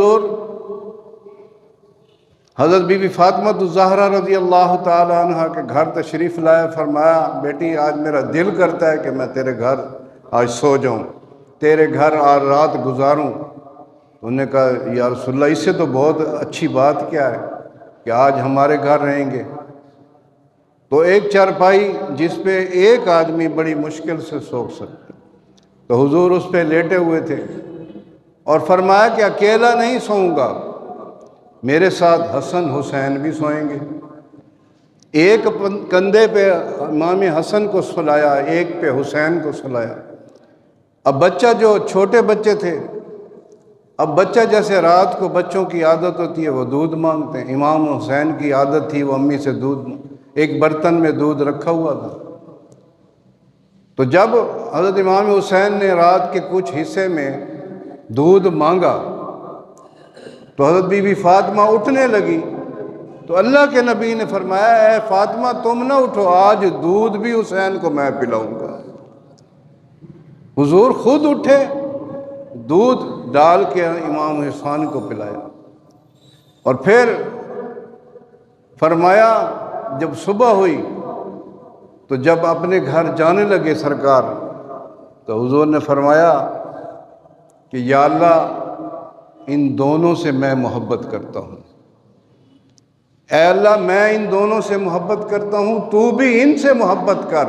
حضور حضرت be be Fatima الزہرا رضی اللہ تعالی عنہ کے گھر تشریف لائے. فرمایا بیٹی آج میرا دل کرتا ہے کہ میں تیرے گھر آج سو جاؤں، تیرے گھر آج رات گزاروں. انہوں نے کہا یا رسول اللہ اس سے تو بہت اچھی بات کیا ہے کہ آج ہمارے گھر رہیں گے. تو ایک چارپائی جس پہ ایک آدمی بڑی مشکل سے سو سکتے، تو حضور اس پہ لیٹے ہوئے تھے اور فرمایا کہ اکیلا نہیں سوؤں گا، میرے ساتھ حسن حسین بھی سوئیں گے. ایک کندھے پہ امام حسن کو سلایا، ایک پہ حسین کو سلایا. اب بچہ جو چھوٹے بچے تھے، اب بچہ جیسے رات کو بچوں کی عادت ہوتی ہے وہ دودھ مانگتے ہیں، امام حسین کی عادت تھی وہ امی سے دودھ، ایک برتن میں دودھ رکھا ہوا تھا. تو جب حضرت امام حسین نے رات کے کچھ حصے میں دودھ مانگا تو حضرت بی بی فاطمہ اٹھنے لگی. تو اللہ کے نبی نے فرمایا اے فاطمہ تم نہ اٹھو، آج دودھ بھی حسین کو میں پلاؤں گا. حضور خود اٹھے، دودھ ڈال کے امام حسین کو پلایا. اور پھر فرمایا جب صبح ہوئی تو جب اپنے گھر جانے لگے سرکار، تو حضور نے فرمایا کہ یا اللہ ان دونوں سے میں محبت کرتا ہوں، اے اللہ میں ان دونوں سے محبت کرتا ہوں، تو بھی ان سے محبت کر.